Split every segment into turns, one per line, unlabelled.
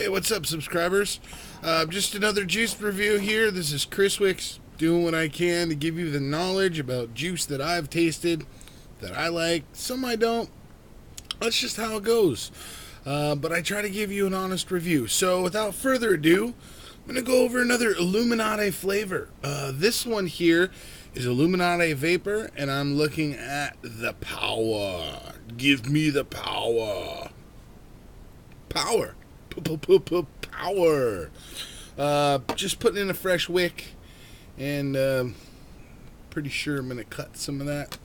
Hey, what's up, subscribers? Just another juice review here. This is Chris Wicks doing what I can to give you the knowledge about juice that I've tasted, that I like. Some I don't. That's just how it goes. But I try to give you an honest review. So without further ado, I'm going to go over another Illuminati flavor. This one here is Illuminati Vapor, and I'm looking at the power. Give me the power. Power. Power. Just putting in a fresh wick, and pretty sure I'm going to cut some of that.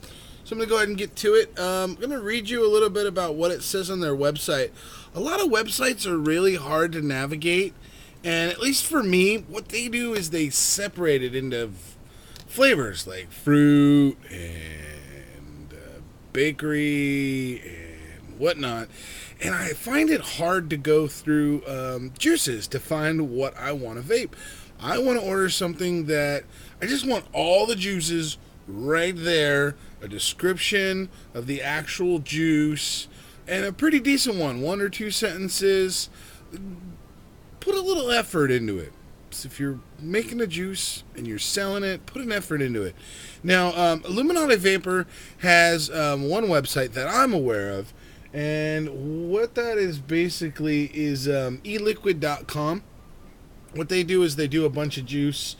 So I'm going to go ahead and get to it. I'm going to read you a little bit about what it says on their website. A lot of websites are really hard to navigate, and at least for me, what they do is they separate it into flavors like fruit and bakery and whatnot. And I find it hard to go through juices to find what I want to vape. I want to order something that I just want all the juices right there, a description of the actual juice, and a pretty decent one or two sentences. Put a little effort into it. So if you're making a juice and you're selling it, put an effort into it. Now, Illuminati Vapor has one website that I'm aware of, and what that is basically is eliquid.com. What they do is they do a bunch of juice,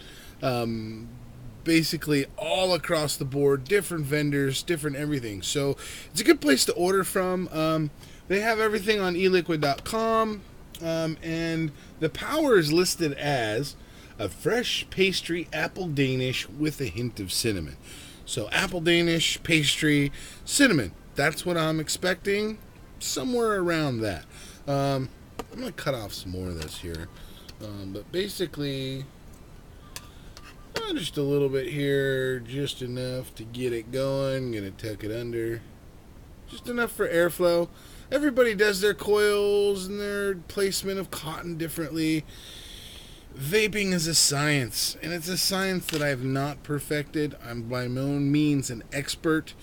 basically all across the board, different vendors, different everything. So it's a good place to order from. They have everything on eliquid.com, and the power is listed as a fresh pastry apple Danish with a hint of cinnamon. So apple Danish, pastry, cinnamon. That's what I'm expecting, somewhere around that. I'm going to cut off some more of this here. But basically, just a little bit here, just enough to get it going. I'm going to tuck it under. Just enough for airflow. Everybody does their coils and their placement of cotton differently. Vaping is a science, and it's a science that I have not perfected. I'm by no means an expert.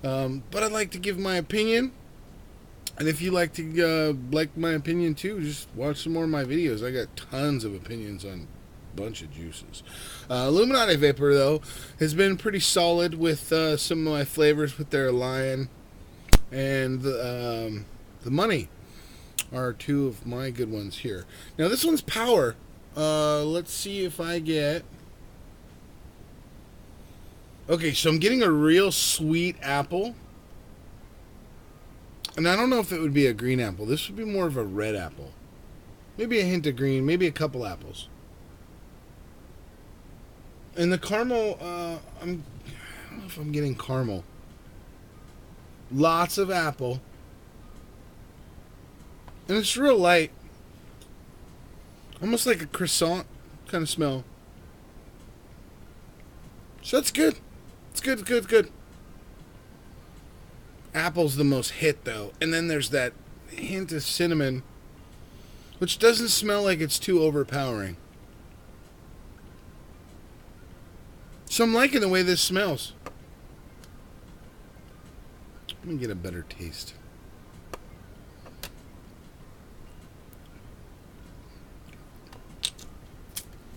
But I'd like to give my opinion, and if you like to like my opinion too, just watch some more of my videos. I got tons of opinions on a bunch of juices. Illuminati Vapor, though, has been pretty solid with some of my flavors with their Lion and the Money are two of my good ones here. Now this one's Power. Let's see if I get... Okay, so I'm getting a real sweet apple. And I don't know if it would be a green apple. This would be more of a red apple. Maybe a hint of green, maybe a couple apples. And the caramel, I don't know if I'm getting caramel. Lots of apple. And it's real light. Almost like a croissant kind of smell. So that's good. It's good. Apple's the most hit, though. And then there's that hint of cinnamon, which doesn't smell like it's too overpowering. So I'm liking the way this smells. Let me get a better taste.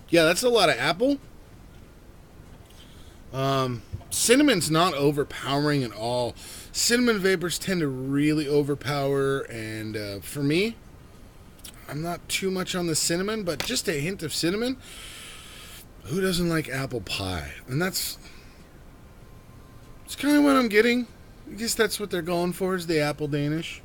Yeah, that's a lot of apple. Cinnamon's not overpowering at all. Cinnamon vapors tend to really overpower, and for me, I'm not too much on the cinnamon, but just a hint of cinnamon. Who doesn't like apple pie? And it's kind of what I'm getting. I guess that's what they're going for, is the apple Danish.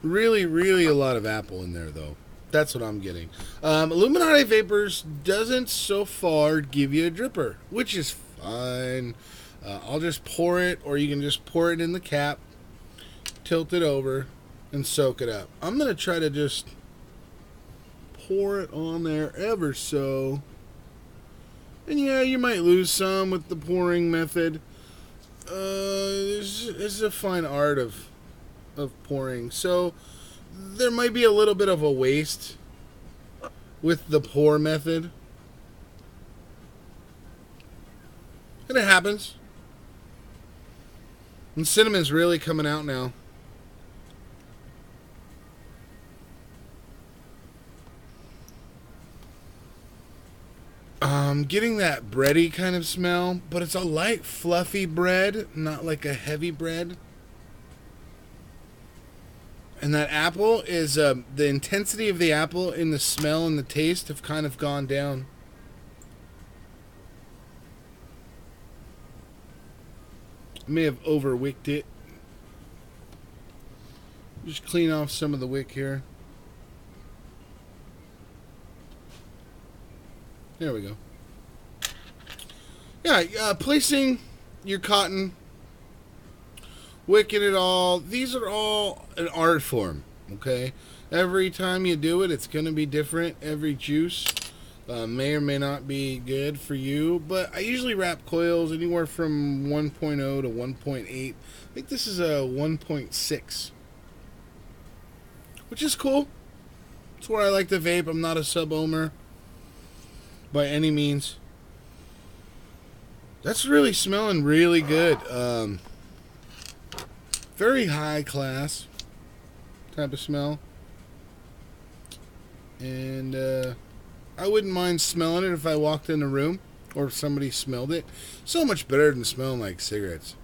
Really, really a lot of apple in there, though. That's what I'm getting. Illuminati Vapors doesn't so far give you a dripper, which is fine. I'll just pour it, or you can just pour it in the cap, tilt it over, and soak it up. I'm going to try to just pour it on there ever so. And yeah, you might lose some with the pouring method. This is a fine art of pouring. So there might be a little bit of a waste with the pour method. And it happens. And cinnamon's really coming out now. I'm getting that bready kind of smell, but it's a light, fluffy bread, not like a heavy bread. And that apple is, the intensity of the apple in the smell and the taste have kind of gone down. I may have overwicked it. Just clean off some of the wick here. There we go. Yeah, placing your cotton, wicking it all. These are all an art form, okay? Every time you do it, it's going to be different. Every juice may or may not be good for you, but I usually wrap coils anywhere from 1.0 to 1.8. I think this is a 1.6, which is cool. It's where I like to vape. I'm not a sub-ohmer by any means. That's really smelling really good. Very high class type of smell. And I wouldn't mind smelling it if I walked in a room or if somebody smelled it. So much better than smelling like cigarettes.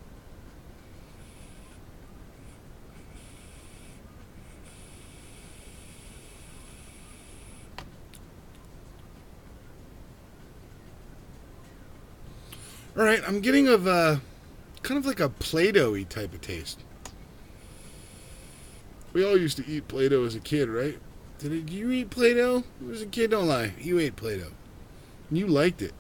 Alright, I'm getting of kind of like a Play-Doh-y type of taste. We all used to eat Play-Doh as a kid, right? Did you eat Play-Doh as a kid? Don't lie. You ate Play-Doh. You liked it.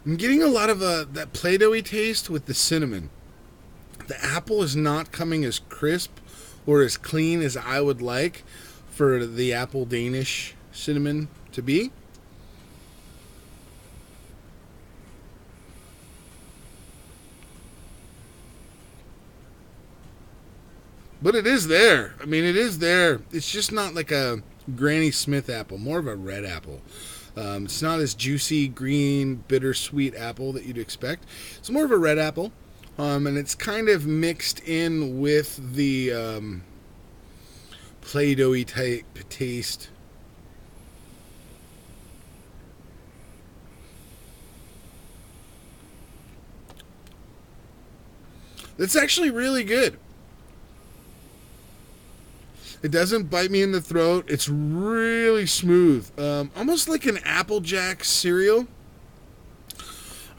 I'm getting a lot of that Play-Doh-y taste with the cinnamon. The apple is not coming as crisp or as clean as I would like for the apple Danish cinnamon to be. But it is there. I mean, it is there. It's just not like a Granny Smith apple, more of a red apple. It's not as juicy, green, bittersweet apple that you'd expect. It's more of a red apple. And it's kind of mixed in with the Play-Doh-y type taste. That's actually really good. It doesn't bite me in the throat. It's really smooth. Almost like an Apple Jacks cereal.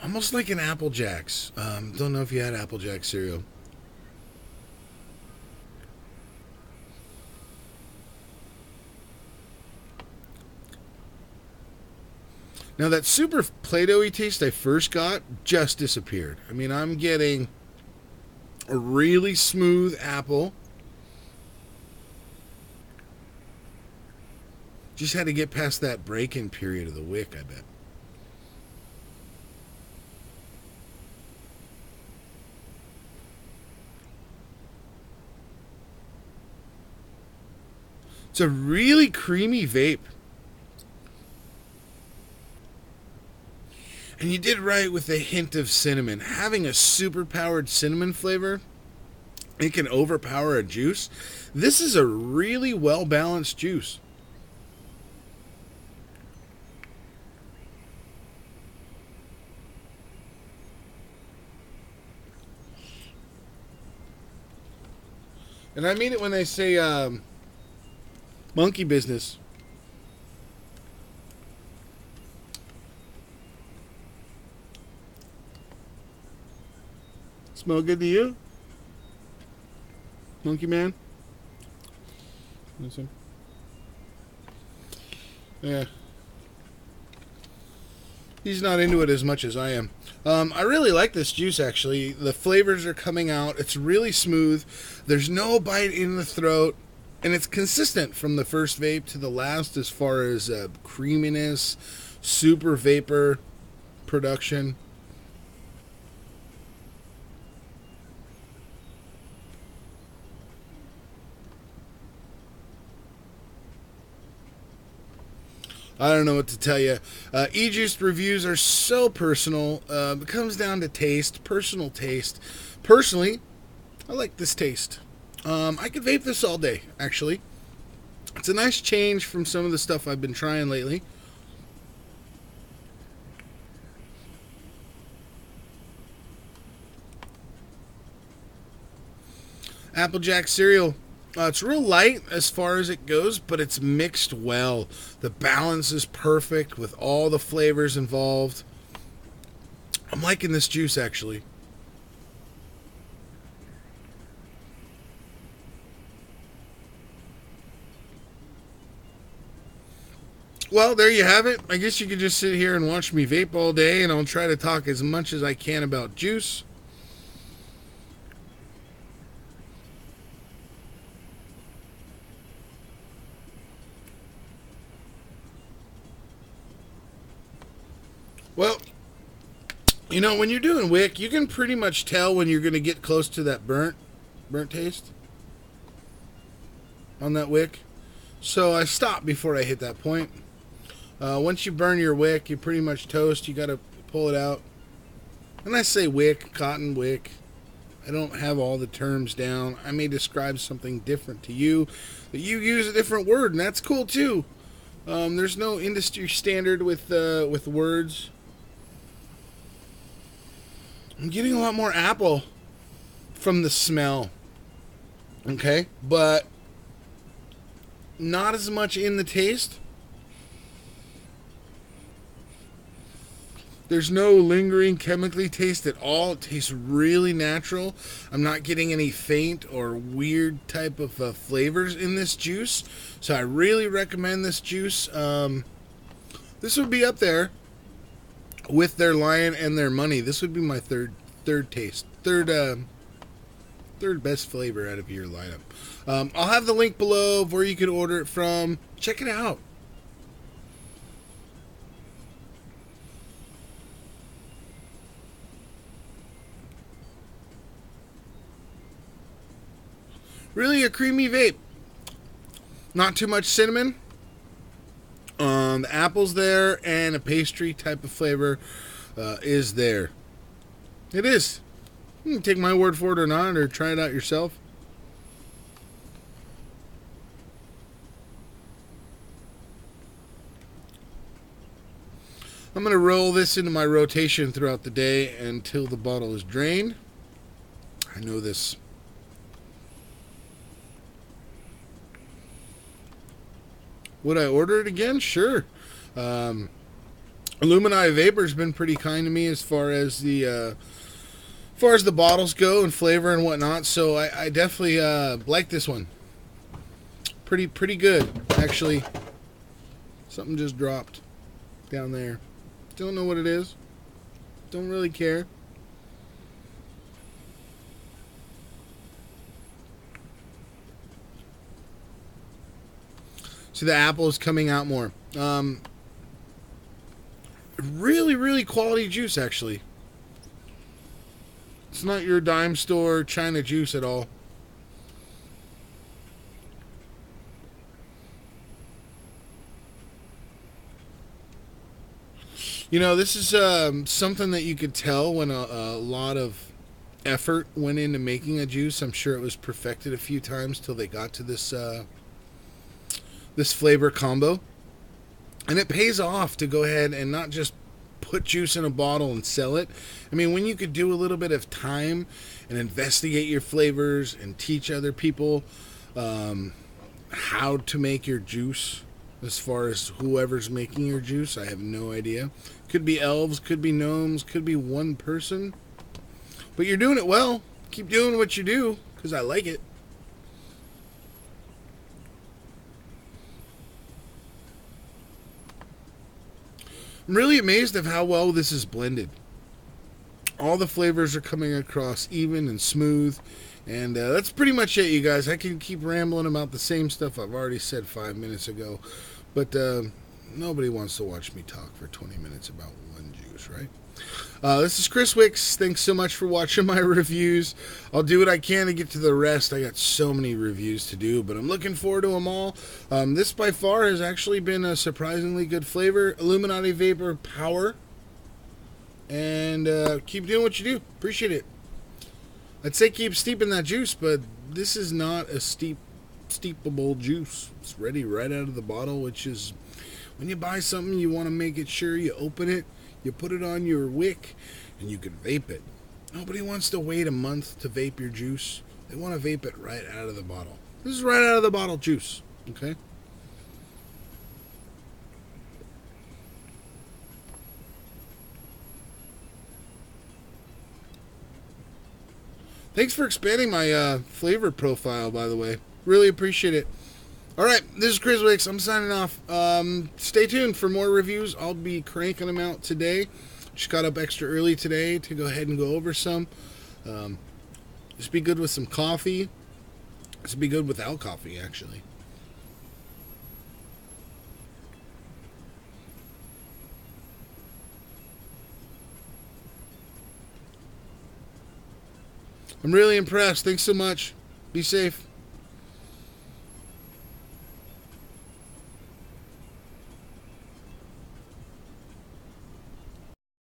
Almost like an Apple Jacks. Don't know if you had Apple Jacks cereal. Now that super Play-Doh-y taste I first got just disappeared. I mean, I'm getting a really smooth apple. Just had to get past that break-in period of the wick, I bet. It's a really creamy vape. And you did right with a hint of cinnamon. Having a super-powered cinnamon flavor, it can overpower a juice. This is a really well-balanced juice. And I mean it when I say monkey business. Smell good to you? Monkey man? Listen. Yeah. He's not into it as much as I am. I really like this juice, actually. The flavors are coming out. It's really smooth. There's no bite in the throat. And it's consistent from the first vape to the last as far as creaminess, super vapor production. I don't know what to tell you. Ejuice reviews are so personal. It comes down to taste, personal taste. Personally, I like this taste. I could vape this all day, actually. It's a nice change from some of the stuff I've been trying lately. Applejack cereal. It's real light as far as it goes, but it's mixed well. The balance is perfect with all the flavors involved. I'm liking this juice, actually. Well, there you have it. I guess you could just sit here and watch me vape all day, and I'll try to talk as much as I can about juice. Well, you know, when you're doing wick, you can pretty much tell when you're going to get close to that burnt taste on that wick. So I stop before I hit that point. Once you burn your wick, you pretty much toast. You got to pull it out. And I say wick, cotton wick. I don't have all the terms down. I may describe something different to you, that you use a different word, and that's cool too. There's no industry standard with words. I'm getting a lot more apple from the smell. Okay, but not as much in the taste. There's no lingering chemically taste at all. It tastes really natural. I'm not getting any faint or weird type of flavors in this juice. So I really recommend this juice. This would be up there with their Lion and their Money. This would be my third taste. Third best flavor out of your lineup. I'll have the link below of where you can order it from. Check it out. Really a creamy vape. Not too much cinnamon. The apple's there, and a pastry type of flavor is there. It is. You can take my word for it or not, or try it out yourself. I'm going to roll this into my rotation throughout the day until the bottle is drained. I know this. Would I order it again? Sure. Illuminati Vapor has been pretty kind to me as far as the bottles go and flavor and whatnot. So I definitely like this one. Pretty good, actually. Something just dropped down there. Don't know what it is. Don't really care. So the apple is coming out more. Really quality juice, actually. It's not your dime store China juice at all. You know, this is something that you could tell when a lot of effort went into making a juice. I'm sure it was perfected a few times till they got to this flavor combo. And it pays off to go ahead and not just put juice in a bottle and sell it. I mean, when you could do a little bit of time and investigate your flavors and teach other people how to make your juice, as far as whoever's making your juice, I have no idea. Could be elves, could be gnomes, could be one person. But you're doing it well. Keep doing what you do, because I like it. I'm really amazed at how well this is blended. All the flavors are coming across even and smooth. And that's pretty much it, you guys. I can keep rambling about the same stuff I've already said 5 minutes ago. But nobody wants to watch me talk for 20 minutes about one juice, right? This is Chris Wicks. Thanks so much for watching my reviews. I'll do what I can to get to the rest. I got so many reviews to do, but I'm looking forward to them all. This by far has actually been a surprisingly good flavor. Illuminati Vapor Power. And keep doing what you do. Appreciate it. I'd say keep steeping that juice, but this is not a steepable juice. It's ready right out of the bottle, which is, when you buy something, you want to make it sure you open it, you put it on your wick, and you can vape it. Nobody wants to wait a month to vape your juice. They want to vape it right out of the bottle. This is right out of the bottle juice, okay? Thanks for expanding my flavor profile, by the way. Really appreciate it. All right, this is Chris Wicks. I'm signing off. Stay tuned for more reviews. I'll be cranking them out today. Just got up extra early today to go ahead and go over some. This be good with some coffee. This would be good without coffee, actually. I'm really impressed. Thanks so much. Be safe.